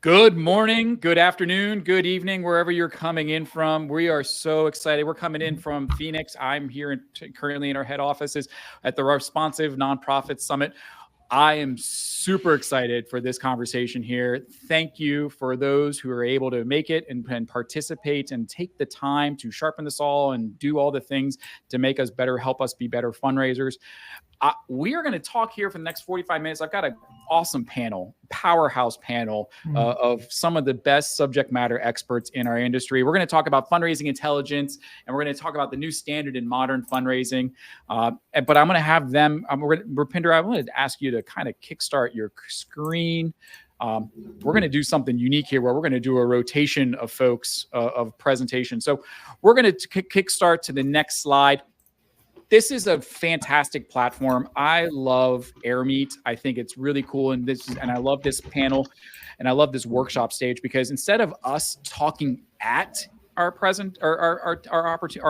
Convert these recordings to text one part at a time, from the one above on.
Good morning, good afternoon, good evening, wherever you're coming in from. We are so excited. We're coming in from Phoenix. I'm here currently in our head offices at the Responsive Nonprofit Summit. I am super excited for this conversation here. Thank you for those who are able to make it and participate and take the time to sharpen this all and do all the things to make us better, help us be better fundraisers. We are going to talk here for the next 45 minutes. I've got an awesome panel, powerhouse panel of some of the best subject matter experts in our industry. We're going to talk about fundraising intelligence, and we're going to talk about the new standard in modern fundraising. But I'm going to have them, Rupinder, I wanted to ask you to kind of kickstart your screen. We're going to do something unique here where we're going to do a rotation of folks of presentation. So we're going to kickstart to the next slide. This is a fantastic platform. I love AirMeet. I think it's really cool. And I love this panel and I love this workshop stage because instead of us talking at our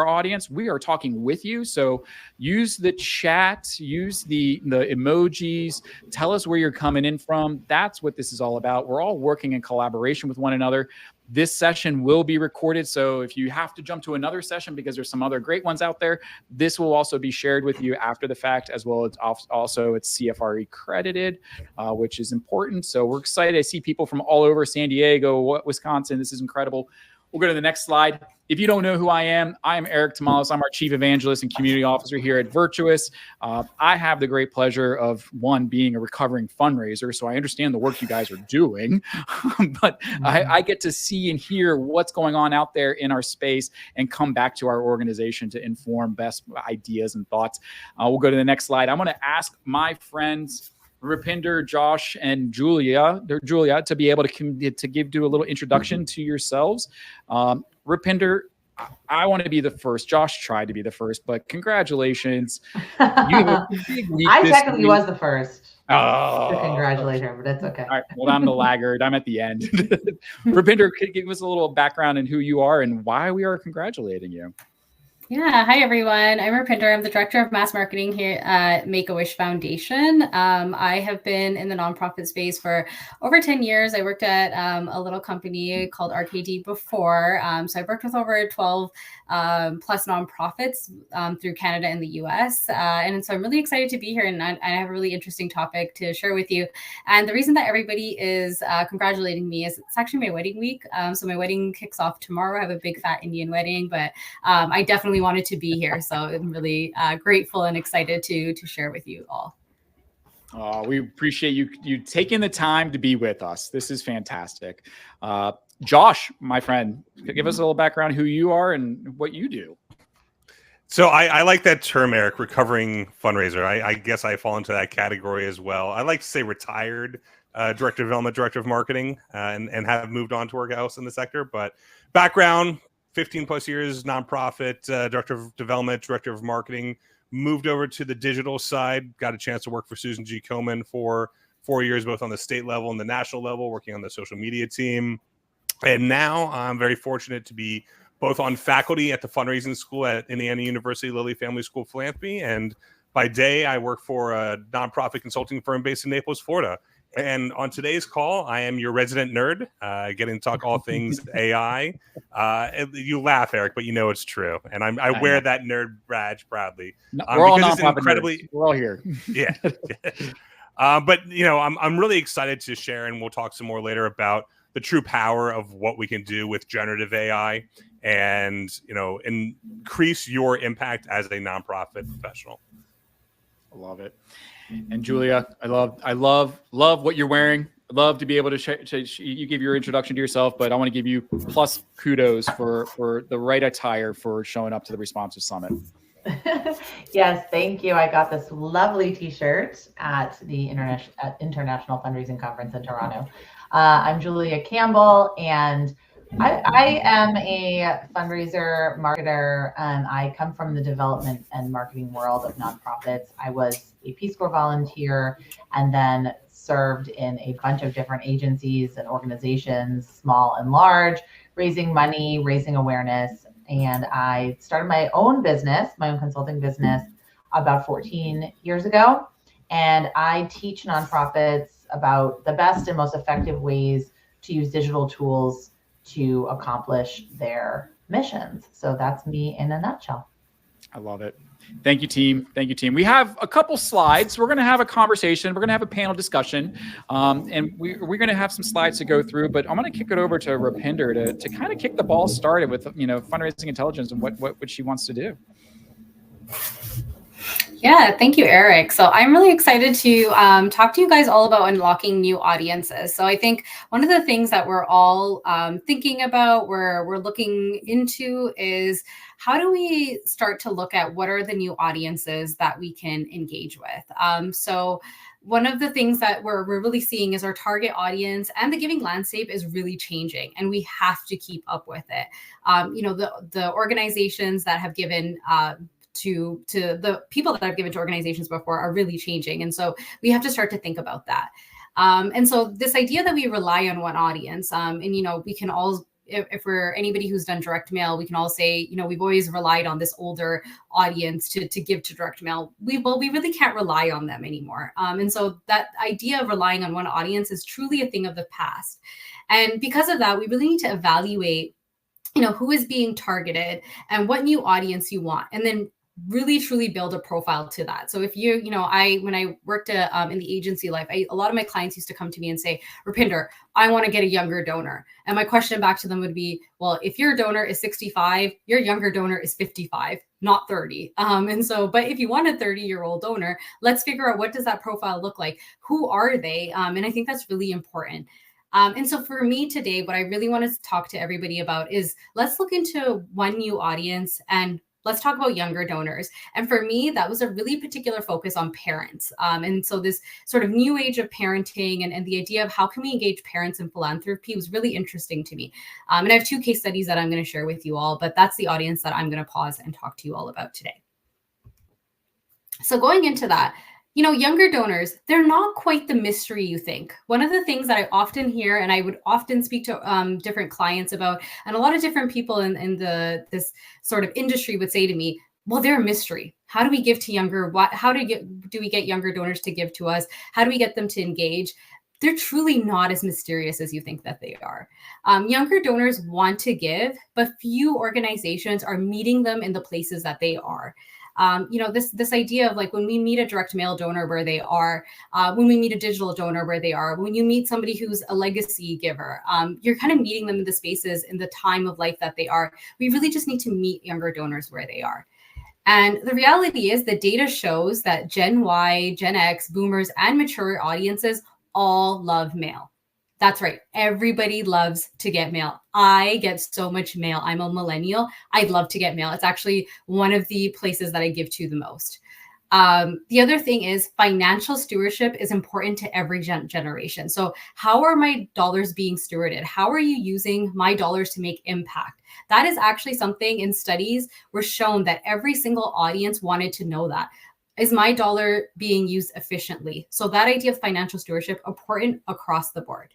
audience, we are talking with you. So use the chat, use the emojis, tell us where you're coming in from. That's what this is all about. We're all working in collaboration with one another. This session will be recorded. So if you have to jump to another session because there's some other great ones out there, this will also be shared with you after the fact, as well as also it's CFRE credited, which is important. So we're excited. I see people from all over San Diego, Wisconsin. This is incredible. We'll go to the next slide. If you don't know who I am Eric Tamales. I'm our Chief Evangelist and Community Officer here at Virtuous. I have the great pleasure of, one, being a recovering fundraiser, so I understand the work you guys are doing, but I get to see and hear what's going on out there in our space and come back to our organization to inform best ideas and thoughts. We'll go to the next slide. I'm going to ask my friends Rupinder, Josh, and Julia to be able to do a little introduction to yourselves. Rupinder, I want to be the first. Josh tried to be the first, but congratulations. I technically was the first. Oh, to congratulate her, but that's okay. All right, well, I'm the laggard. I'm at the end. Rupinder, could you give us a little background in who you are and why we are congratulating you? Yeah. Hi, everyone. I'm Rupinder. I'm the Director of Mass Marketing here at Make-A-Wish Foundation. I have been in the nonprofit space for over 10 years. I worked at a little company called RKD before. So I've worked with over 12 plus nonprofits through Canada and the US. And so I'm really excited to be here. And I have a really interesting topic to share with you. And the reason that everybody is congratulating me is it's actually my wedding week. So my wedding kicks off tomorrow. I have a big fat Indian wedding, but I definitely wanted to be here. So I'm really grateful and excited to share with you all. We appreciate you taking the time to be with us. This is fantastic. Josh, my friend, give us a little background who you are and what you do. So I like that term, Eric, recovering fundraiser. I guess I fall into that category as well. I like to say retired Director of Development, Director of Marketing, and have moved on to work else in the sector. But background, 15 plus years, nonprofit, Director of Development, Director of Marketing, moved over to the digital side, got a chance to work for Susan G. Komen for 4 years, both on the state level and the national level, working on the social media team. And now I'm very fortunate to be both on faculty at the fundraising school at Indiana University Lilly Family School of Philanthropy. And by day, I work for a nonprofit consulting firm based in Naples, Florida. And on today's call, I am your resident nerd, getting to talk all things AI. You laugh, Eric, but you know it's true. And I wear that nerd badge proudly. We're all nonprofit. We're all here. Yeah. But, you know, I'm really excited to share, and we'll talk some more later about the true power of what we can do with generative AI and, you know, increase your impact as a nonprofit professional. I love it. And Julia, I love what you're wearing. I'd love to be able to you give your introduction to yourself, but I want to give you plus kudos for the right attire for showing up to the Responsive Summit. Yes, thank you. I got this lovely T-shirt at the International Fundraising Conference in Toronto. I'm Julia Campbell, and I am a fundraiser marketer. I come from the development and marketing world of nonprofits. I was a Peace Corps volunteer and then served in a bunch of different agencies and organizations, small and large, raising money, raising awareness. And I started my own business, my own consulting business, about 14 years ago. And I teach nonprofits about the best and most effective ways to use digital tools to accomplish their missions. So that's me in a nutshell. I love it. Thank you, team. Thank you, team. We have a couple slides. We're going to have a conversation. We're going to have a panel discussion, and we're going to have some slides to go through. But I'm going to kick it over to Rupinder to kind of kick the ball started with fundraising intelligence and what she wants to do. Yeah, thank you, Eric. So I'm really excited to talk to you guys all about unlocking new audiences. So I think one of the things that we're all thinking about, we're looking into is how do we start to look at what are the new audiences that we can engage with? So one of the things that we're really seeing is our target audience and the giving landscape is really changing, and we have to keep up with it. The organizations that have given to the people that I've given to organizations before are really changing. And so we have to start to think about that. And so this idea that we rely on one audience, we can all, if we're anybody who's done direct mail, we can all say, we've always relied on this older audience to give to direct mail. We really can't rely on them anymore. And so that idea of relying on one audience is truly a thing of the past. And because of that, we really need to evaluate, who is being targeted and what new audience you want. And then really truly build a profile to that. So if when I worked in the agency life, a lot of my clients used to come to me and say, Rupinder, I want to get a younger donor. And my question back to them would be, well, if your donor is 65, your younger donor is 55, not 30. But if you want a 30-year-old donor, let's figure out what does that profile look like? Who are they? And I think that's really important. And so for me today, what I really want to talk to everybody about is let's look into one new audience and let's talk about younger donors. And for me, that was a really particular focus on parents. And so this sort of new age of parenting and the idea of how can we engage parents in philanthropy was really interesting to me. And I have 2 case studies that I'm going to share with you all, but that's the audience that I'm going to pause and talk to you all about today. So going into that, younger donors, they're not quite the mystery you think. One of the things that I often hear, and I would often speak to different clients about, and a lot of different people in this sort of industry would say to me, well, they're a mystery. How do we give to younger? Do we get younger donors to give to us? How do we get them to engage? They're truly not as mysterious as you think that they are. Younger donors want to give, but few organizations are meeting them in the places that they are. This idea of like when we meet a direct mail donor where they are, when we meet a digital donor where they are, when you meet somebody who's a legacy giver, you're kind of meeting them in the spaces in the time of life that they are. We really just need to meet younger donors where they are. And the reality is the data shows that Gen Y, Gen X, boomers, and mature audiences all love mail. That's right. Everybody loves to get mail. I get so much mail. I'm a millennial. I'd love to get mail. It's actually one of the places that I give to the most. The other thing is financial stewardship is important to every generation. So how are my dollars being stewarded? How are you using my dollars to make impact? That is actually something in studies were shown that every single audience wanted to know that. Is my dollar being used efficiently? So that idea of financial stewardship important across the board.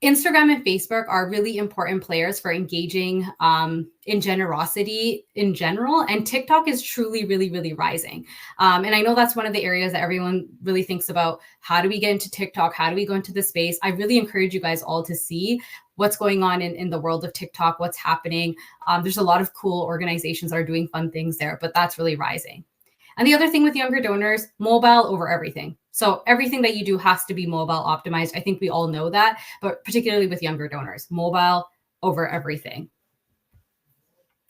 Instagram and Facebook are really important players for engaging in generosity in general. And TikTok is truly, really, really rising. And I know that's one of the areas that everyone really thinks about. How do we get into TikTok? How do we go into the space? I really encourage you guys all to see what's going on in the world of TikTok, what's happening. There's a lot of cool organizations that are doing fun things there, but that's really rising. And the other thing with younger donors, mobile over everything. So everything that you do has to be mobile optimized. I think we all know that, but particularly with younger donors, mobile over everything.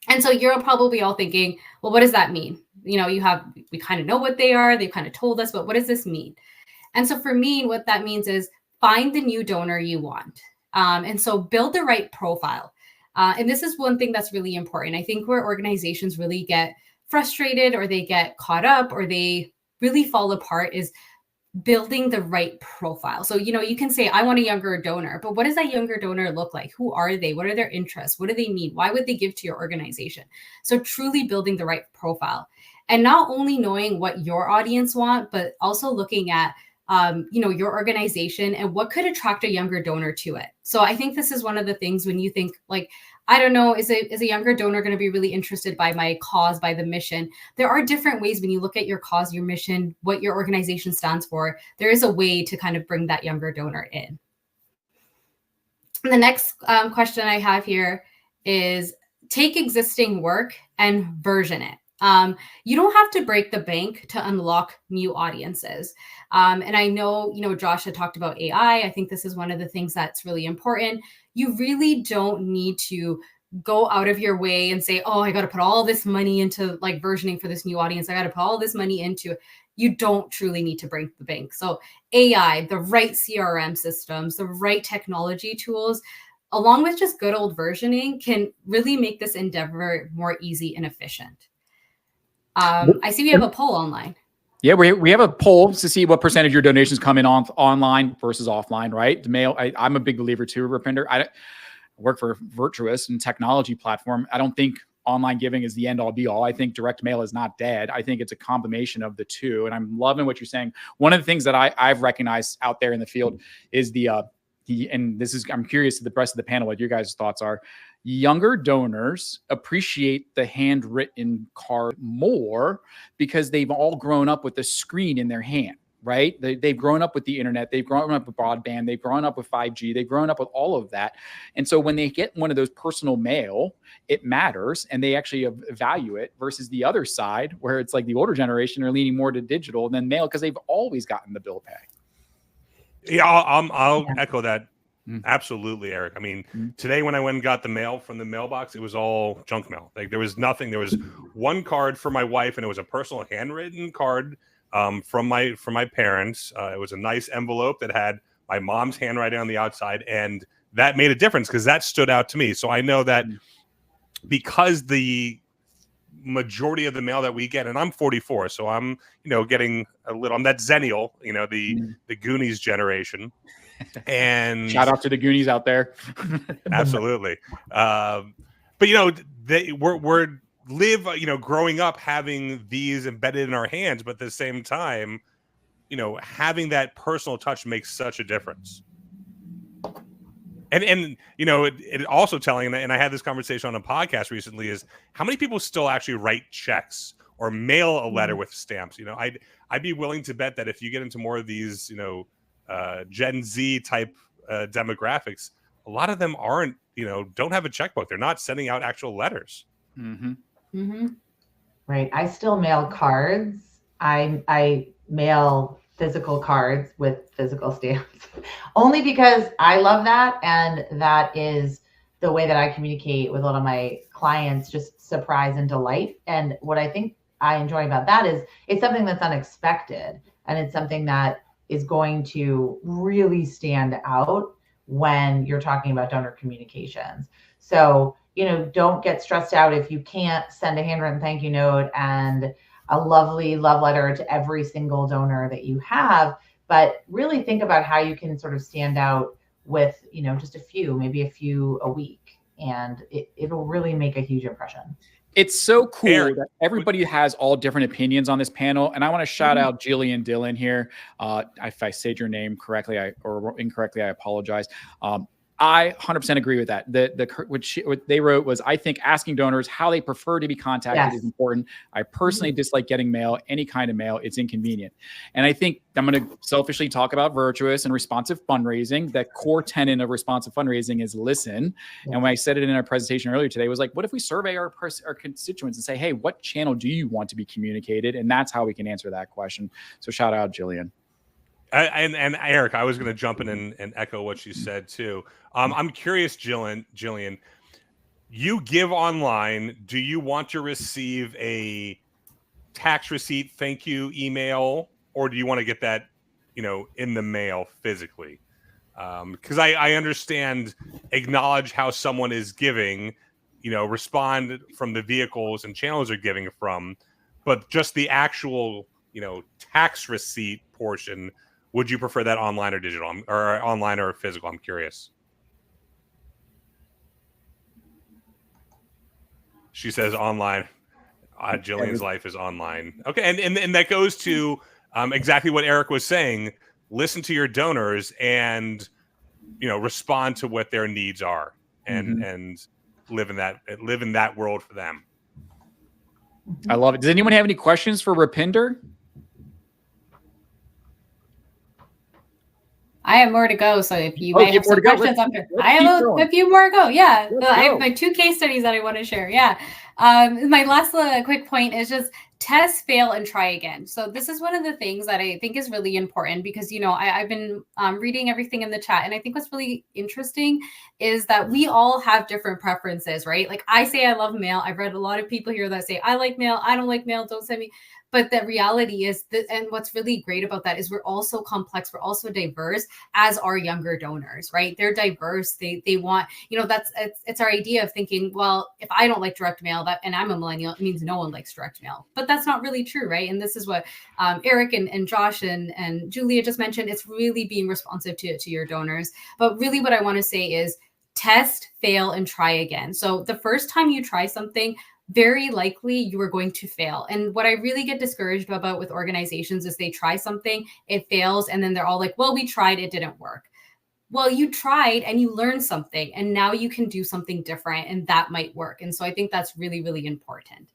And so you're probably all thinking, well, what does that mean? We kind of know what they are. They've kind of told us, but what does this mean? And so for me, what that means is find the new donor you want. And so build the right profile. And this is one thing that's really important. I think where organizations really get frustrated or they get caught up or they really fall apart is building the right profile. So, you can say, I want a younger donor, but what does that younger donor look like? Who are they? What are their interests? What do they need? Why would they give to your organization? So truly building the right profile and not only knowing what your audience want, but also looking at, your organization and what could attract a younger donor to it. So I think this is one of the things when you think like, I don't know, is a younger donor going to be really interested by my cause, by the mission? There are different ways when you look at your cause, your mission, what your organization stands for. There is a way to kind of bring that younger donor in. The next question I have here is take existing work and version it. You don't have to break the bank to unlock new audiences. And I know, Josh had talked about AI. I think this is one of the things that's really important. You really don't need to go out of your way and say, oh, I got to put all this money into like versioning for this new audience. I got to put all this money into. You don't truly need to break the bank. So AI, the right CRM systems, the right technology tools, along with just good old versioning, can really make this endeavor more easy and efficient. I see we have a poll online. Yeah, we have a poll to see what percentage of your donations come in online versus offline, right? The mail, I'm a big believer too, Rupinder. I work for Virtuous and technology platform. I don't think online giving is the end all be all. I think direct mail is not dead. I think it's a combination of the two. And I'm loving what you're saying. One of the things that I've recognized out there in the field is and this is, I'm curious to the rest of the panel what your guys' thoughts are. Younger donors appreciate the handwritten card more because they've all grown up with the screen in their hand, right? They've grown up with the internet. They've grown up with broadband. They've grown up with 5G. They've grown up with all of that. And so when they get one of those personal mail, it matters and they actually value it versus the other side where it's like the older generation are leaning more to digital than mail because they've always gotten the bill pay. Yeah, I'll echo that. Absolutely, Eric. I mean, today when I went and got the mail from the mailbox, it was all junk mail. Like there was nothing. There was one card for my wife, and it was a personal handwritten card from my parents. It was a nice envelope that had my mom's handwriting on the outside, and that made a difference because that stood out to me. So I know that because the majority of the mail that we get, and I'm 44, so I'm getting a little. I'm that Zennial, the Goonies generation. And shout out to the Goonies out there. Absolutely. But we're growing up having these embedded in our hands, but at the same time, having that personal touch makes such a difference. And it also telling, and I had this conversation on a podcast recently, is how many people still actually write checks or mail a letter with stamps. I'd be willing to bet that if you get into more of these, Gen Z type demographics, a lot of them aren't, don't have a checkbook. They're not sending out actual letters. Right. I still mail cards. I mail physical cards with physical stamps only because I love that. And that is the way that I communicate with a lot of my clients, just surprise and delight. And what I think I enjoy about that is it's something that's unexpected. And it's something that is going to really stand out when you're talking about donor communications. So, don't get stressed out if you can't send a handwritten thank you note and a lovely love letter to every single donor that you have, but really think about how you can sort of stand out with, just maybe a few a week, and it'll really make a huge impression. It's so cool that everybody has all different opinions on this panel. And I want to shout out Jillian Dillon here. If I said your name correctly or incorrectly, I apologize. I 100% agree with that. What they wrote was, I think asking donors how they prefer to be contacted is important. I personally dislike getting mail, any kind of mail. It's inconvenient. And I think I'm going to selfishly talk about Virtuous and responsive fundraising. That core tenet of responsive fundraising is listen. And when I said it in our presentation earlier today, it was like, what if we survey our constituents and say, hey, what channel do you want to be communicated? And that's how we can answer that question. So shout out, Jillian. And Eric, I was going to jump in and echo what you said too. I'm curious, Jillian, you give online. Do you want to receive a tax receipt thank you email, or do you want to get that, in the mail physically? Because I understand, acknowledge how someone is giving, respond from the vehicles and channels they're giving from, but just the actual, tax receipt portion. Would you prefer that online or digital, or online or physical? I'm curious. She says online. Jillian's life is online. Okay, and that goes to exactly what Eric was saying. Listen to your donors and respond to what their needs are, and live in that world for them. I love it. Does anyone have any questions for Rupinder? I have more to go, so if you Oh, might you have have more some to go. questions Let's after, keep I have going. a few more to go. Yeah, Let's I have go. my 2 case studies that I want to share. Yeah, my last quick point is just test, fail, and try again. So this is one of the things that I think is really important because, you know, I've been reading everything in the chat, and I think what's really interesting is that we all have different preferences, right? Like I say I love male. I've read a lot of people here that say I like male, I don't like male, don't send me. But the reality is that, and what's really great about that is we're also complex, we're also diverse, as are younger donors, right? They're diverse. They want, you know, it's our idea of thinking, well, if I don't like direct mail, that, and I'm a millennial, it means no one likes direct mail. But that's not really true, right? And this is what Eric and Josh and Julia just mentioned. It's really being responsive to your donors. But really what I want to say is test, fail, and try again. So the first time you try something, very likely you are going to fail. And what I really get discouraged about with organizations is they try something, it fails, and then they're all like, well, we tried, it didn't work. Well, you tried and you learned something, and now you can do something different, and that might work. And so I think that's really, really important.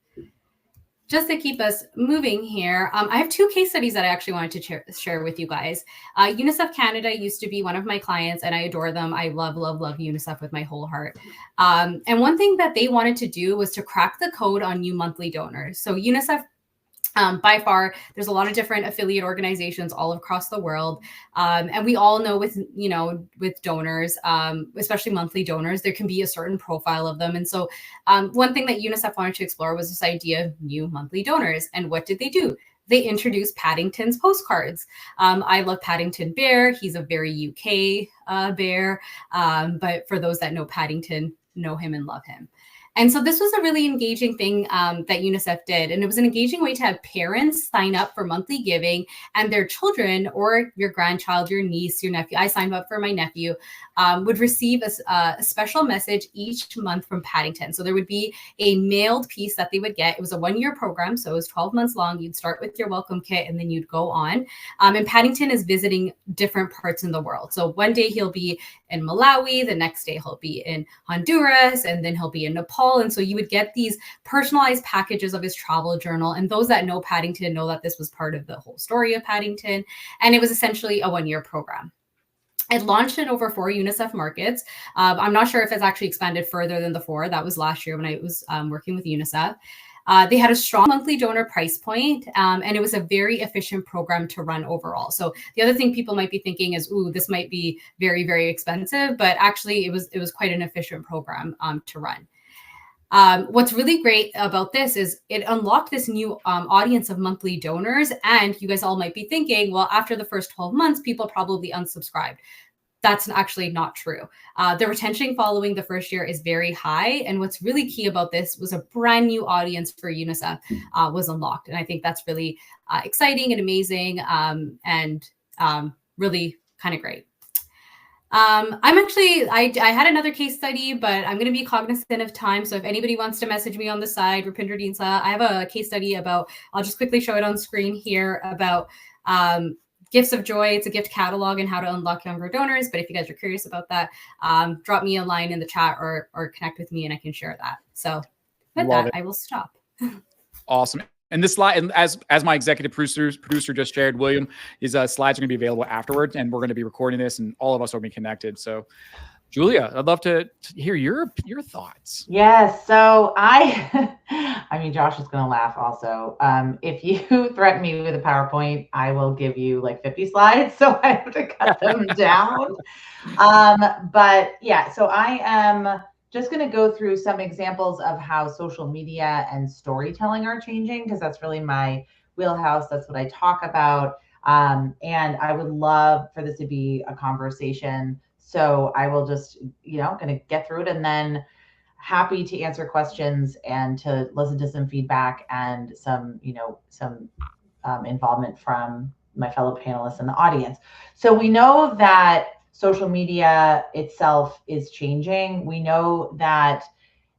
Just to keep us moving here, I have 2 case studies that I actually wanted to share with you guys. UNICEF Canada used to be one of my clients, and I adore them. I love, love, love UNICEF with my whole heart. And one thing that they wanted to do was to crack the code on new monthly donors. So UNICEF, by far, there's a lot of different affiliate organizations all across the world. And we all know with donors, especially monthly donors, there can be a certain profile of them. And so one thing that UNICEF wanted to explore was this idea of new monthly donors. And what did they do? They introduced Paddington's postcards. I love Paddington Bear. He's a very UK bear. But for those that know Paddington, know him and love him. And so this was a really engaging thing that UNICEF did. And it was an engaging way to have parents sign up for monthly giving, and their children or your grandchild, your niece, your nephew, I signed up for my nephew, would receive a special message each month from Paddington. So there would be a mailed piece that they would get. It was a 1-year program, so it was 12 months long. You'd start with your welcome kit, and then you'd go on. And Paddington is visiting different parts in the world. So one day he'll be in Malawi, the next day he'll be in Honduras, and then he'll be in Nepal. And so you would get these personalized packages of his travel journal. And those that know Paddington know that this was part of the whole story of Paddington. And it was essentially a 1-year program. It launched in over 4 UNICEF markets. I'm not sure if it's actually expanded further than the 4. That was last year when I was working with UNICEF. They had a strong monthly donor price point, and it was a very efficient program to run overall. So the other thing people might be thinking is, ooh, this might be very, very expensive, but actually it was quite an efficient program to run. What's really great about this is it unlocked this new audience of monthly donors. And you guys all might be thinking, well, after the first 12 months, people probably unsubscribed. That's actually not true. The retention following the first year is very high. And what's really key about this was a brand new audience for UNICEF was unlocked. And I think that's really exciting and amazing and really kind of great. I had another case study, but I'm going to be cognizant of time. So if anybody wants to message me on the side, Rupinder Deensa, I have a case study about, I'll just quickly show it on screen here, about Gifts of Joy. It's a gift catalog and how to unlock younger donors. But if you guys are curious about that, drop me a line in the chat or connect with me and I can share that. So with that, I will stop. Awesome. And this slide, and as my executive producer just shared, William, his slides are going to be available afterwards, and we're going to be recording this, and all of us will be connected. So, Julia, I'd love to hear your thoughts. Yes. So I mean, Josh is going to laugh also. If you threaten me with a PowerPoint, I will give you like 50 slides. So I have to cut them down. But yeah, so I am just going to go through some examples of how social media and storytelling are changing, because that's really my wheelhouse. That's what I talk about. And I would love for this to be a conversation. So I will just, going to get through it, and then happy to answer questions and to listen to some feedback and some involvement from my fellow panelists in the audience. So we know that social media itself is changing. We know that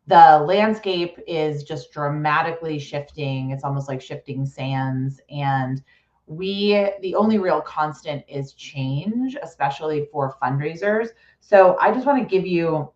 the landscape is just dramatically shifting. It's almost like shifting sands. And the only real constant is change, especially for fundraisers. So I just want to give you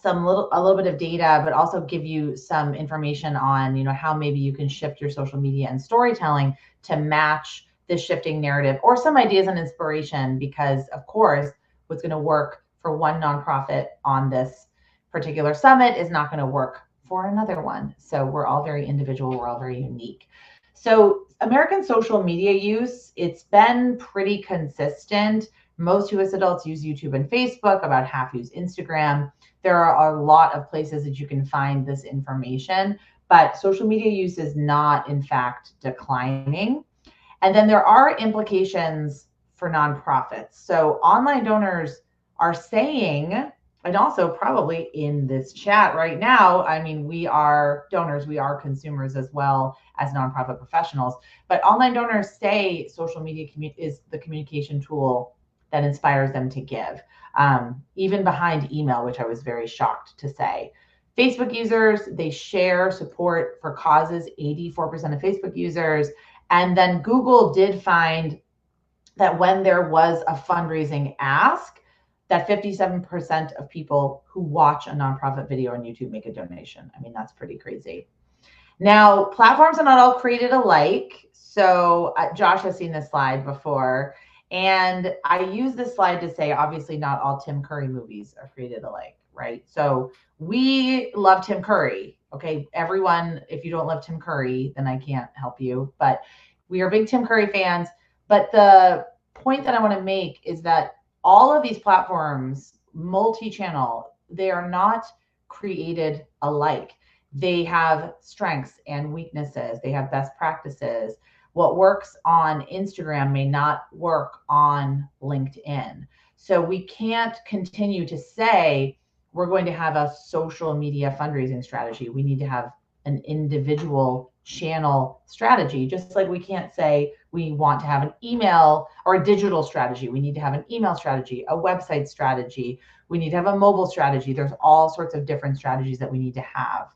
a little bit of data, but also give you some information on, how maybe you can shift your social media and storytelling to match this shifting narrative or some ideas and inspiration, because of course, what's going to work for one nonprofit on this particular summit is not going to work for another one. So we're all very individual. We're all very unique. So American social media use, it's been pretty consistent. Most US adults use YouTube and Facebook, about half use Instagram. There are a lot of places that you can find this information, but social media use is not, in fact, declining. And then there are implications for nonprofits. So online donors are saying, and also probably in this chat right now, I mean, we are donors, we are consumers as well as nonprofit professionals, but online donors say social media is the communication tool that inspires them to give, even behind email, which I was very shocked to say. Facebook users, they share support for causes, 84% of Facebook users. And then Google did find that when there was a fundraising ask, that 57% of people who watch a nonprofit video on YouTube make a donation. I mean, that's pretty crazy. Now, platforms are not all created alike. So Josh has seen this slide before. And I use this slide to say, obviously, not all Tim Curry movies are created alike, right? So we love Tim Curry. Okay, everyone, if you don't love Tim Curry, then I can't help you. But we are big Tim Curry fans. But the point that I want to make is that all of these platforms, multi-channel, they are not created alike. They have strengths and weaknesses. They have best practices. What works on Instagram may not work on LinkedIn. So we can't continue to say we're going to have a social media fundraising strategy. We need to have an individual channel strategy, just like we can't say we want to have an email or a digital strategy. We need to have an email strategy, a website strategy. We need to have a mobile strategy. There's all sorts of different strategies that we need to have.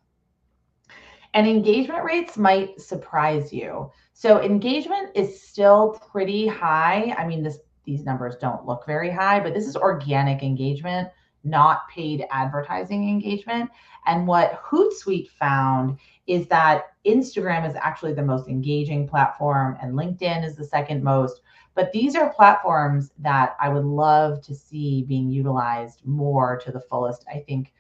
And engagement rates might surprise you. So engagement is still pretty high. I mean, these numbers don't look very high, but this is organic engagement, not paid advertising engagement. And what Hootsuite found is that Instagram is actually the most engaging platform and LinkedIn is the second most. But these are platforms that I would love to see being utilized more to the fullest. I think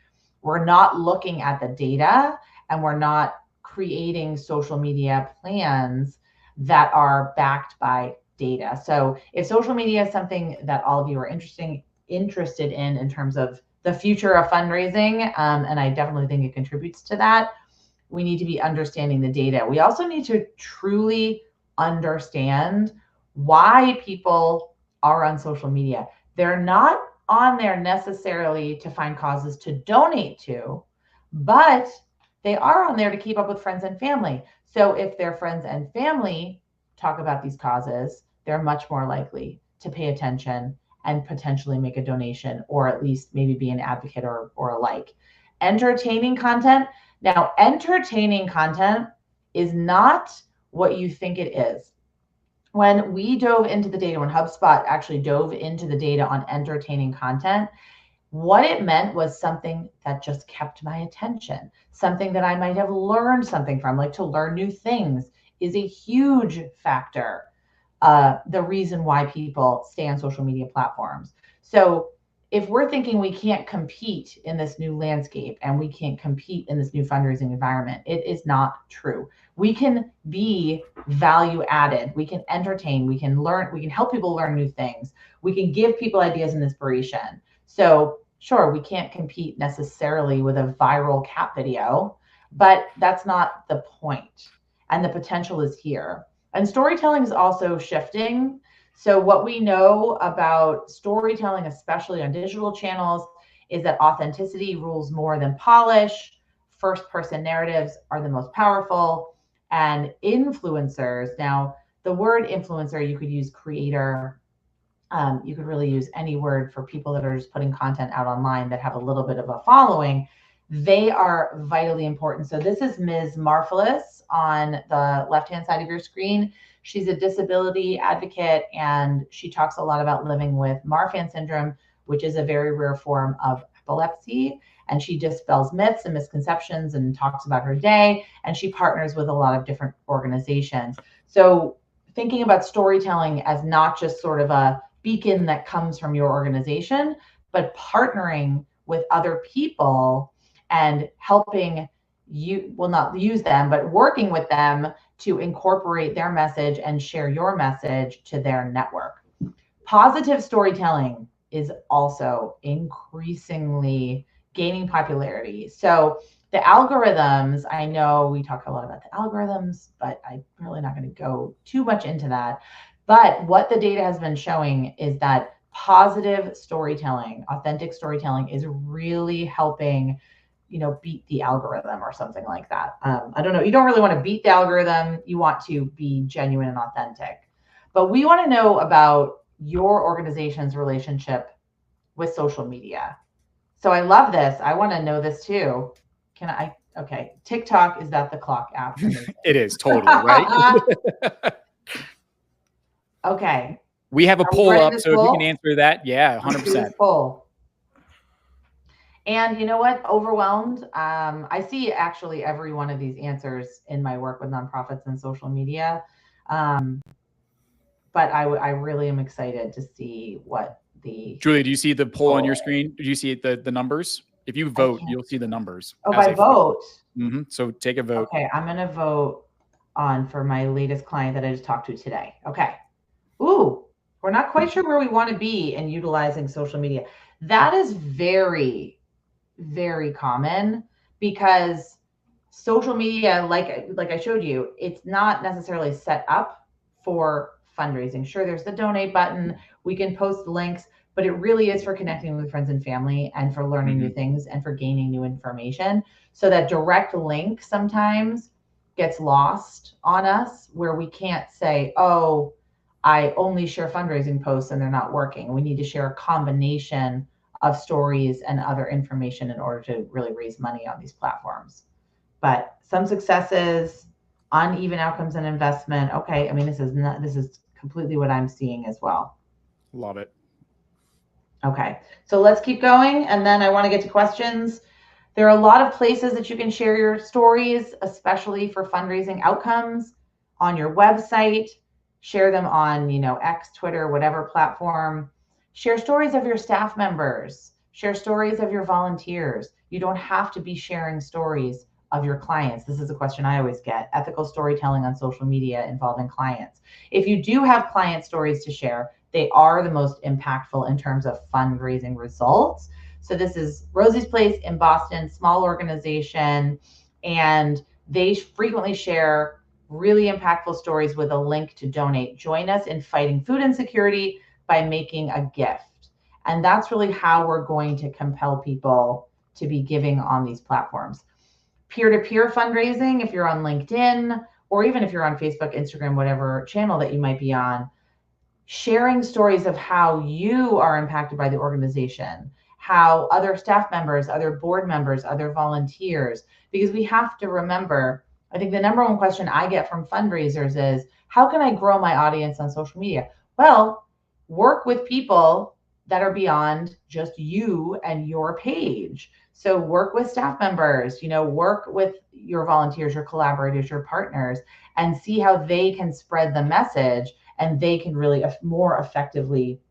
we're not looking at the data and we're not creating social media plans that are backed by data. So if social media is something that all of you are interested in terms of the future of fundraising, and I definitely think it contributes to that, we need to be understanding the data. We also need to truly understand why people are on social media. They're not on there necessarily to find causes to donate to, but they are on there to keep up with friends and family. So if their friends and family talk about these causes, they're much more likely to pay attention and potentially make a donation, or at least maybe be an advocate or a like. Entertaining content. Now, entertaining content is not what you think it is. When we dove into the data, when HubSpot actually dove into the data on entertaining content, what it meant was something that just kept my attention, something that I might have learned something from, like to learn new things is a huge factor. The reason why people stay on social media platforms. So if we're thinking we can't compete in this new landscape and we can't compete in this new fundraising environment, it is not true. We can be value added. We can entertain. We can learn. We can help people learn new things. We can give people ideas and inspiration. So sure, we can't compete necessarily with a viral cat video, but that's not the point. And the potential is here. And storytelling is also shifting. So what we know about storytelling, especially on digital channels, is that authenticity rules more than polish. First-person narratives are the most powerful. And influencers, now the word influencer, you could use creator. You could really use any word for people that are just putting content out online that have a little bit of a following. They are vitally important. So this is Ms. Marfelis on the left-hand side of your screen. She's a disability advocate, and she talks a lot about living with Marfan syndrome, which is a very rare form of epilepsy. And she dispels myths and misconceptions and talks about her day. And she partners with a lot of different organizations. So thinking about storytelling as not just sort of a beacon that comes from your organization, but partnering with other people and helping you, well, not use them, but working with them to incorporate their message and share your message to their network. Positive storytelling is also increasingly gaining popularity. So the algorithms, I know we talk a lot about the algorithms, but I'm really not going to go too much into that. But what the data has been showing is that positive storytelling, authentic storytelling is really helping, beat the algorithm or something like that. I don't know. You don't really want to beat the algorithm. You want to be genuine and authentic. But we want to know about your organization's relationship with social media. So I love this. I want to know this too. Okay. TikTok, is that the clock app? It is totally, right? Okay. We have a poll up, so if you can answer that, yeah, 100%. Poll. And you know what? Overwhelmed. I see actually every one of these answers in my work with nonprofits and social media. But I really am excited to see what Julia, do you see the poll on your screen? Did you see the numbers? If you vote, you'll see the numbers. Oh, by vote. So take a vote. Okay, I'm gonna vote for my latest client that I just talked to today. Okay. Ooh, we're not quite sure where we want to be in utilizing social media. That is very, very common because social media, like I showed you, it's not necessarily set up for fundraising. Sure, there's the donate button. We can post links, but it really is for connecting with friends and family and for learning new things and for gaining new information. So that direct link sometimes gets lost on us where we can't say, oh, I only share fundraising posts and they're not working. We need to share a combination of stories and other information in order to really raise money on these platforms. But some successes, uneven outcomes and investment. Okay, I mean, this is completely what I'm seeing as well. Love it. Okay, so let's keep going. And then I want to get to questions. There are a lot of places that you can share your stories, especially for fundraising outcomes, on your website. Share them on, X, Twitter, whatever platform. Share stories of your staff members. Share stories of your volunteers. You don't have to be sharing stories of your clients. This is a question I always get. Ethical storytelling on social media involving clients. If you do have client stories to share, they are the most impactful in terms of fundraising results. So this is Rosie's Place in Boston, small organization, and they frequently share really impactful stories with a link to donate. Join us in fighting food insecurity by making a gift. And that's really how we're going to compel people to be giving on these platforms. Peer-to-peer fundraising, if you're on LinkedIn, or even if you're on Facebook, Instagram, whatever channel that you might be on, sharing stories of how you are impacted by the organization, how other staff members, other board members, other volunteers, because we have to remember, I think the number one question I get from fundraisers is, how can I grow my audience on social media? Well, work with people that are beyond just you and your page. So work with staff members, work with your volunteers, your collaborators, your partners, and see how they can spread the message and they can really more effectively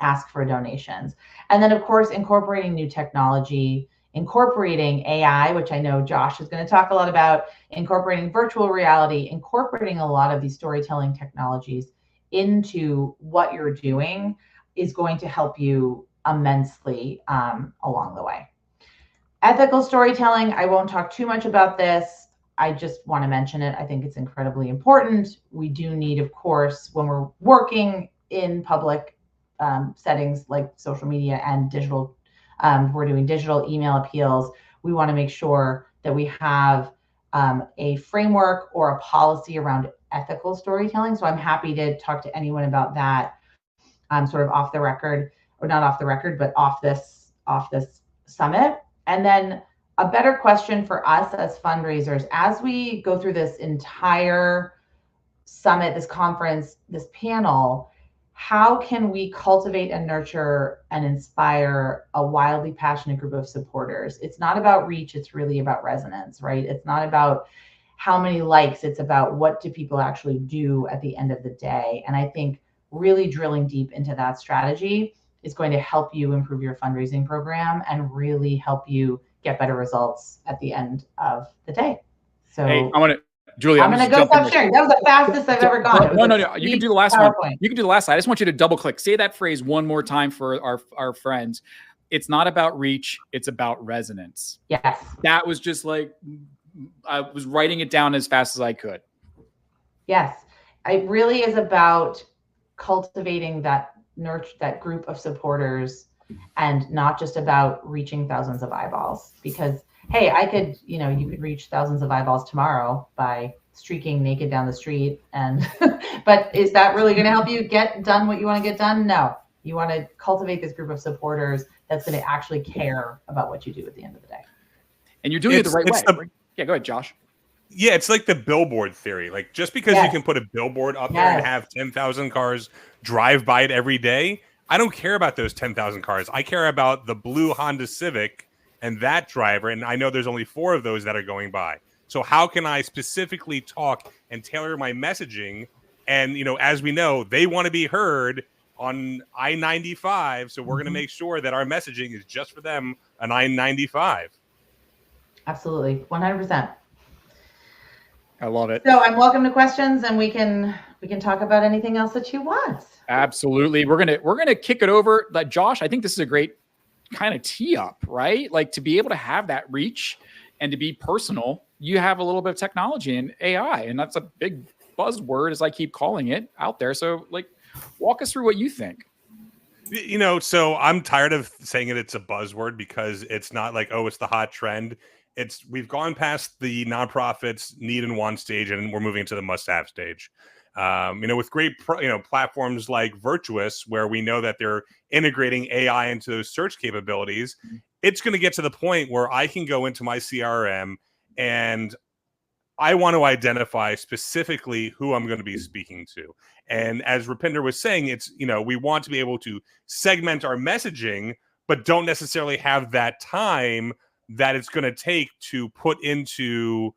ask for donations. And then, of course, incorporating new technology, incorporating AI, which I know Josh is going to talk a lot about, incorporating virtual reality, incorporating a lot of these storytelling technologies into what you're doing is going to help you immensely along the way. Ethical storytelling, I won't talk too much about this. I just want to mention it. I think it's incredibly important. We do need, of course, when we're working in public settings like social media and digital, we're doing digital email appeals. We want to make sure that we have a framework or a policy around ethical storytelling. So I'm happy to talk to anyone about that sort of off the record, or not off the record, but off this summit. And then a better question for us as fundraisers, as we go through this entire summit, this conference, this panel, how can we cultivate and nurture and inspire a wildly passionate group of supporters? It's not about reach, it's really about resonance, right? It's not about how many likes. It's about what do people actually do at the end of the day. And I think really drilling deep into that strategy is going to help you improve your fundraising program and really help you get better results at the end of the day. So hey, I want to, Julie, I'm going to go stop sharing. That was the fastest I've ever gone. No. You can do the last one. You can do the last slide. I just want you to double click. Say that phrase one more time for our friends. It's not about reach. It's about resonance. Yes. That was just like, I was writing it down as fast as I could. Yes. It really is about cultivating that group of supporters and not just about reaching thousands of eyeballs, because hey, you could reach thousands of eyeballs tomorrow by streaking naked down the street. But is that really going to help you get done what you want to get done? No. You want to cultivate this group of supporters that's going to actually care about what you do at the end of the day. And you're doing it the right way. Yeah, go ahead, Josh. Yeah, it's like the billboard theory. Like, just because you can put a billboard up there and have 10,000 cars drive by it every day, I don't care about those 10,000 cars. I care about the blue Honda Civic and that driver. And I know there's only 4 of those that are going by. So how can I specifically talk and tailor my messaging? And, as we know, they want to be heard on I-95. So we're going to make sure that our messaging is just for them on I-95. Absolutely. 100%. I love it. So I'm welcome to questions, and we can talk about anything else that you want. Absolutely. We're gonna kick it over. Like, Josh, I think this is a great kind of tee up, right? Like, to be able to have that reach and to be personal, you have a little bit of technology and AI, and that's a big buzzword, as I keep calling it, out there. So, like, walk us through what you think. So I'm tired of saying it's a buzzword, because it's not like, oh, it's the hot trend. We've gone past the nonprofits need and want stage, and we're moving to the must-have stage. With great platforms like Virtuous, where we know that they're integrating AI into those search capabilities, it's going to get to the point where I can go into my CRM and I want to identify specifically who I'm going to be speaking to. And as Rupinder was saying, we want to be able to segment our messaging, but don't necessarily have that time that it's going to take to put into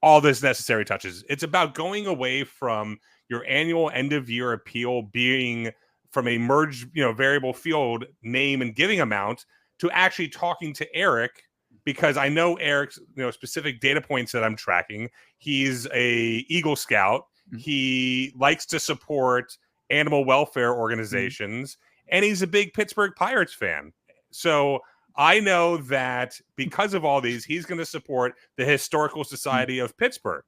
all this necessary touches. It's about going away from your annual end of year appeal being from a merged, variable field name and giving amount to actually talking to Eric, because I know Eric's, specific data points that I'm tracking. He's a Eagle Scout. He likes to support animal welfare organizations, and he's a big Pittsburgh Pirates fan. So I know that because of all these, he's going to support the Historical Society of Pittsburgh.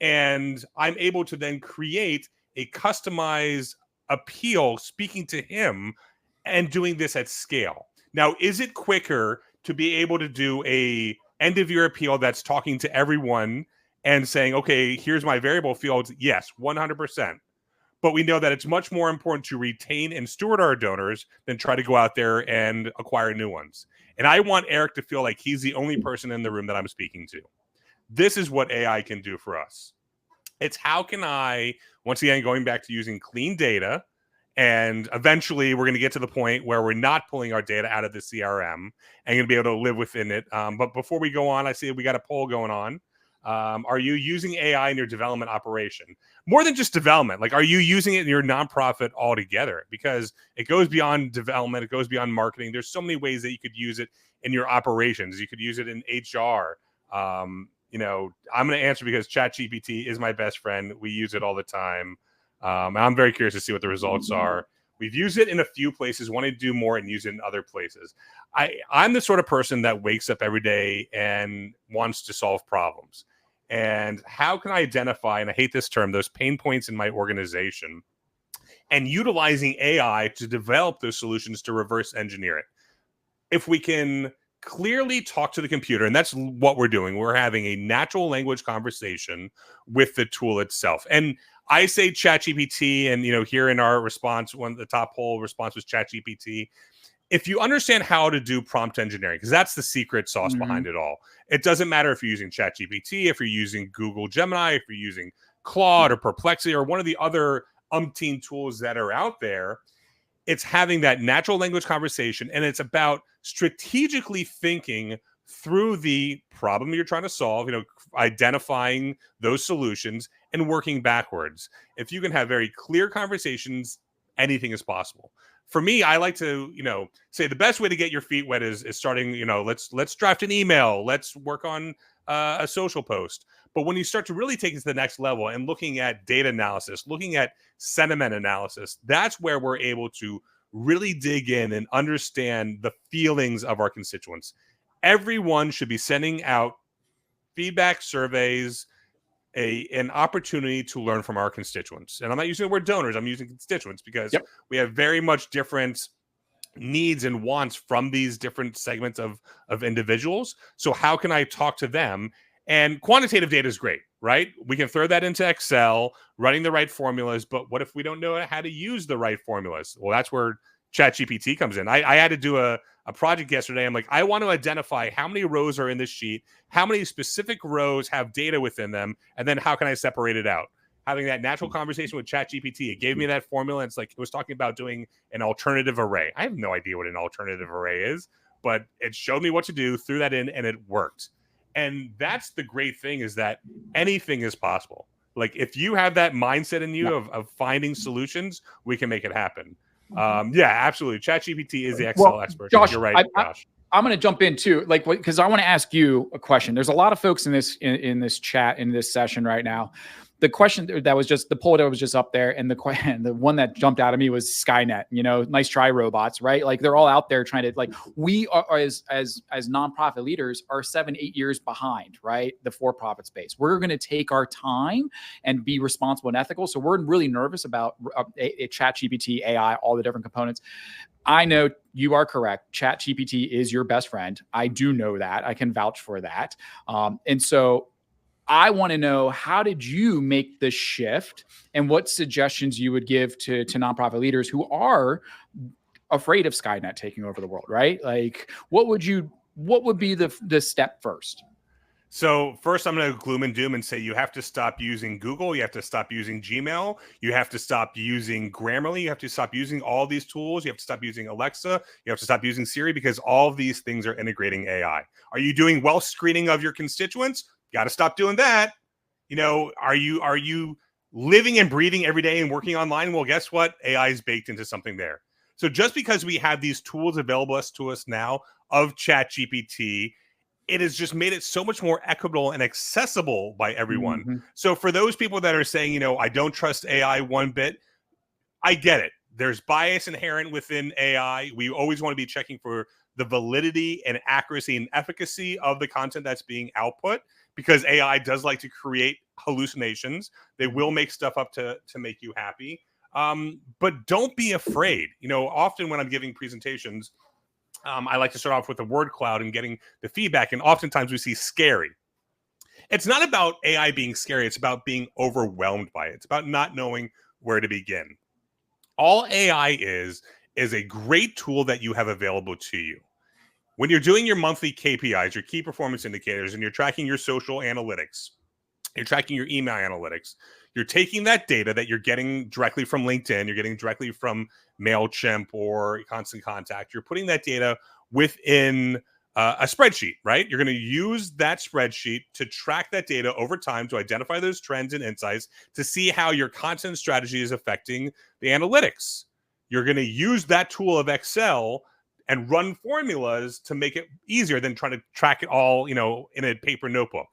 And I'm able to then create a customized appeal speaking to him and doing this at scale. Now, is it quicker to be able to do a end of year appeal that's talking to everyone and saying, okay, here's my variable fields? Yes, 100%. But we know that it's much more important to retain and steward our donors than try to go out there and acquire new ones. And I want Eric to feel like he's the only person in the room that I'm speaking to. This is what AI can do for us. It's how can I, once again, going back to using clean data, and eventually we're going to get to the point where we're not pulling our data out of the CRM and going to be able to live within it. But before we go on, I see we got a poll going on. Are you using AI in your development operation? More than just development, like, are you using it in your nonprofit altogether? Because it goes beyond development, it goes beyond marketing. There's so many ways that you could use it in your operations. You could use it in HR. I'm going to answer because ChatGPT is my best friend. We use it all the time. And I'm very curious to see what the results are. We've used it in a few places, want to do more and use it in other places. I'm the sort of person that wakes up every day and wants to solve problems. And how can I identify, and I hate this term, those pain points in my organization, and utilizing AI to develop those solutions to reverse engineer it? If we can clearly talk to the computer, and that's what we're doing, we're having a natural language conversation with the tool itself. And I say ChatGPT, and here in our response, one of the top poll response was ChatGPT. If you understand how to do prompt engineering, because that's the secret sauce behind it all. It doesn't matter if you're using ChatGPT, if you're using Google Gemini, if you're using Claude or Perplexity or one of the other umpteen tools that are out there. It's having that natural language conversation, and it's about strategically thinking through the problem you're trying to solve. identifying those solutions and working backwards. If you can have very clear conversations, anything is possible. For me, I like to, say the best way to get your feet wet is starting, let's draft an email, let's work on a social post. But when you start to really take it to the next level and looking at data analysis, looking at sentiment analysis, that's where we're able to really dig in and understand the feelings of our constituents. Everyone should be sending out feedback surveys, an opportunity to learn from our constituents. And I'm not using the word donors, I'm using constituents because we have very much different needs and wants from these different segments of individuals. So how can I talk to them? And quantitative data is great, right? We can throw that into Excel, running the right formulas, but what if we don't know how to use the right formulas? Well, that's where ChatGPT comes in. I had to do a project yesterday. I'm like, I want to identify how many rows are in this sheet, how many specific rows have data within them, and then how can I separate it out? Having that natural conversation with ChatGPT, it gave me that formula. It's like it was talking about doing an alternative array. I have no idea what an alternative array is, but it showed me what to do, threw that in, and it worked. And that's the great thing, is that anything is possible. Like if you have that mindset in you of finding solutions, we can make it happen. Yeah, absolutely. ChatGPT is the Excel expert. Josh, you're right, Josh. I'm going to jump in too, because I want to ask you a question. There's a lot of folks in this chat, in this session right now. The question that was just the poll that was just up there, and the one that jumped out at me was Skynet. Nice try, robots, right? Like they're all out there trying to, we are as nonprofit leaders are 7-8 years behind, right? The for-profit space. We're going to take our time and be responsible and ethical. So we're really nervous about ChatGPT, AI, all the different components. I know you are correct. ChatGPT is your best friend. I do know that. I can vouch for that. And so I want to know, how did you make the shift, and what suggestions you would give to nonprofit leaders who are afraid of Skynet taking over the world, right? Like, what would be the step first? So first, I'm going to gloom and doom and say you have to stop using Google. You have to stop using Gmail. You have to stop using Grammarly. You have to stop using all these tools. You have to stop using Alexa. You have to stop using Siri, because all of these things are integrating AI. Are you doing wealth screening of your constituents? Got to stop doing that. Are you living and breathing every day and working online? Well, guess what? AI is baked into something there. So just because we have these tools available to us now of ChatGPT, it has just made it so much more equitable and accessible by everyone. Mm-hmm. So for those people that are saying, I don't trust AI one bit, I get it. There's bias inherent within AI. We always want to be checking for the validity and accuracy and efficacy of the content that's being output, because AI does like to create hallucinations. They will make stuff up to make you happy. But don't be afraid. Often when I'm giving presentations, I like to start off with a word cloud and getting the feedback. And oftentimes we see scary. It's not about AI being scary. It's about being overwhelmed by it. It's about not knowing where to begin. All AI is a great tool that you have available to you. When you're doing your monthly KPIs, your key performance indicators, and you're tracking your social analytics, you're tracking your email analytics, you're taking that data that you're getting directly from LinkedIn, you're getting directly from MailChimp or Constant Contact, you're putting that data within a spreadsheet, right? You're going to use that spreadsheet to track that data over time, to identify those trends and insights, to see how your content strategy is affecting the analytics. You're going to use that tool of Excel and run formulas to make it easier than trying to track it all, in a paper notebook.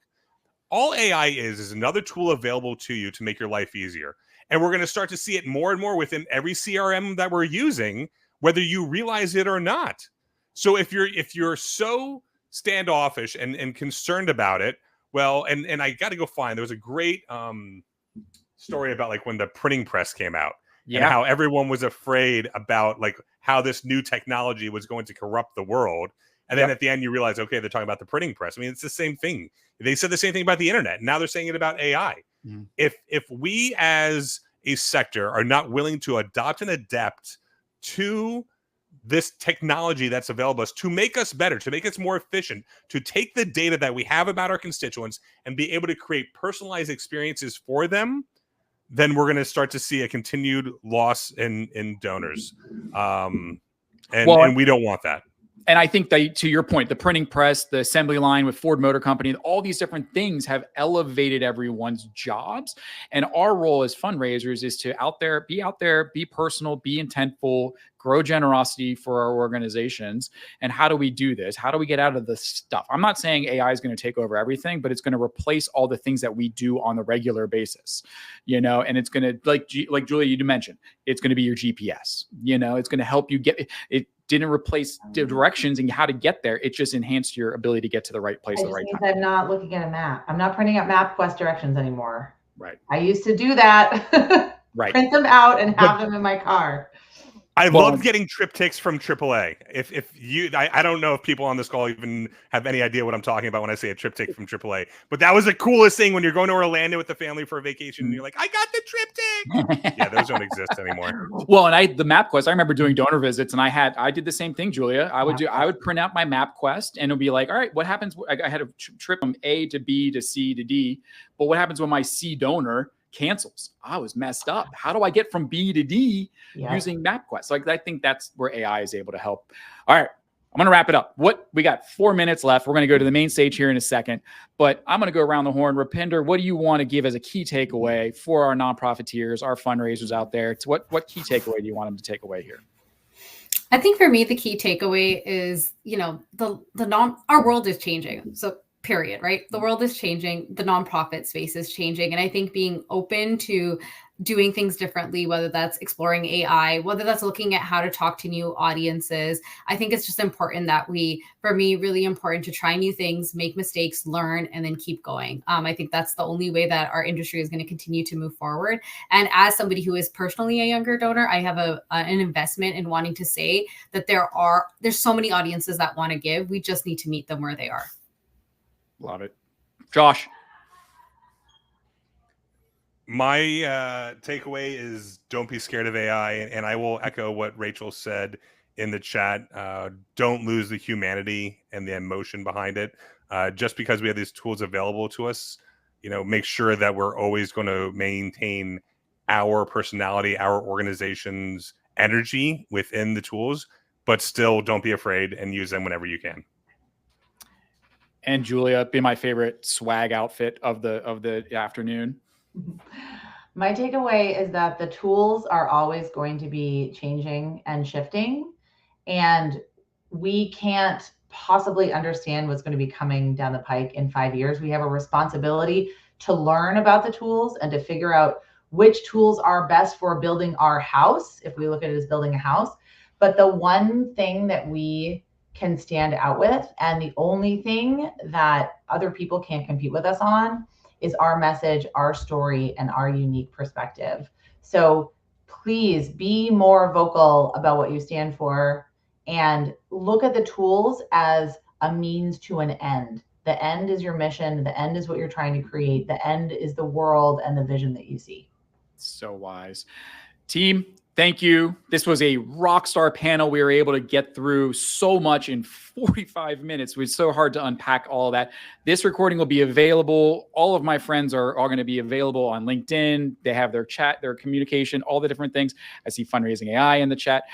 All AI is another tool available to you to make your life easier. And we're going to start to see it more and more within every CRM that we're using, whether you realize it or not. So if you're so standoffish and concerned about it, well, and I got to go find, there was a great story about when the printing press came out. Yeah. And how everyone was afraid about how this new technology was going to corrupt the world. And then at the end, you realize, okay, they're talking about the printing press. I mean, it's the same thing. They said the same thing about the internet. Now they're saying it about AI. Mm. If we as a sector are not willing to adopt and adapt to this technology that's available to us, to make us better, to make us more efficient, to take the data that we have about our constituents and be able to create personalized experiences for them, then we're going to start to see a continued loss in donors. And we don't want that. And I think that, to your point, the printing press, the assembly line with Ford Motor Company, all these different things have elevated everyone's jobs. And our role as fundraisers is to be out there, be personal, be intentful, grow generosity for our organizations. And how do we do this? How do we get out of the stuff? I'm not saying AI is going to take over everything, but it's going to replace all the things that we do on the regular basis, and it's going to, like Julia, you mentioned, it's going to be your GPS, it's going to help you get it. Didn't replace the directions and how to get there. It just enhanced your ability to get to the right place at the right time. I'm not looking at a map. I'm not printing out MapQuest directions anymore. Right. I used to do that. Right. Print them out and have them in my car. I love getting triptychs from AAA. If you, I don't know if people on this call even have any idea what I'm talking about when I say a triptych from AAA, but that was the coolest thing when you're going to Orlando with the family for a vacation and you're like, I got the triptych. Yeah, those don't exist anymore. Well, and the MapQuest, I remember doing donor visits, and I did the same thing, Julia. I would print out my MapQuest, and it would be like, all right, what happens? I had a trip from A to B to C to D, but what happens when my C donor cancels? I was messed up. How do I get from B to D using MapQuest? Like, I think that's where AI is able to help. All right, I'm going to wrap it up. We got 4 minutes left. We're going to go to the main stage here in a second, but I'm going to go around the horn. Rupinder, what do you want to give as a key takeaway for our nonprofiteers, our fundraisers out there? What key takeaway do you want them to take away here? I think for me, the key takeaway is, our world is changing. So period, right? The world is changing. The nonprofit space is changing. And I think being open to doing things differently, whether that's exploring AI, whether that's looking at how to talk to new audiences, I think it's just important that really important to try new things, make mistakes, learn, and then keep going. I think that's the only way that our industry is going to continue to move forward. And as somebody who is personally a younger donor, I have an investment in wanting to say that there's so many audiences that want to give. We just need to meet them where they are. Love it. Josh. My takeaway is don't be scared of AI. And I will echo what Rachel said in the chat. Don't lose the humanity and the emotion behind it. Just because we have these tools available to us, make sure that we're always going to maintain our personality, our organization's energy within the tools, but still don't be afraid and use them whenever you can. And Julia, be my favorite swag outfit of the afternoon. My takeaway is that the tools are always going to be changing and shifting, and we can't possibly understand what's going to be coming down the pike in 5 years. We have a responsibility to learn about the tools and to figure out which tools are best for building our house, if we look at it as building a house. But the one thing that we can stand out with, and the only thing that other people can't compete with us on, is our message, our story, and our unique perspective. So please be more vocal about what you stand for and look at the tools as a means to an end. The end is your mission. The end is what you're trying to create. The end is the world and the vision that you see. So wise. Team, thank you. This was a rock star panel. We were able to get through so much in 45 minutes. It was so hard to unpack all of that. This recording will be available. All of my friends are going to be available on LinkedIn. They have their chat, their communication, all the different things. I see Fundraising AI in the chat.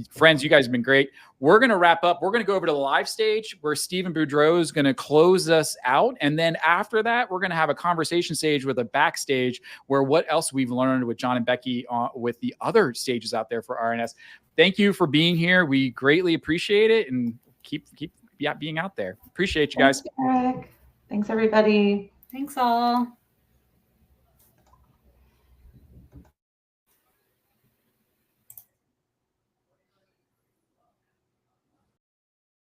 Friends, you guys have been great. We're going to wrap up. We're going to go over to the live stage where Stephen Boudreau is going to close us out. And then after that, we're going to have a conversation stage with a backstage where what else we've learned with John and Becky with the other stages out there for RNS. Thank you for being here. We greatly appreciate it, and keep being out there. Appreciate you guys. Thanks, Eric. Thanks, everybody. Thanks all.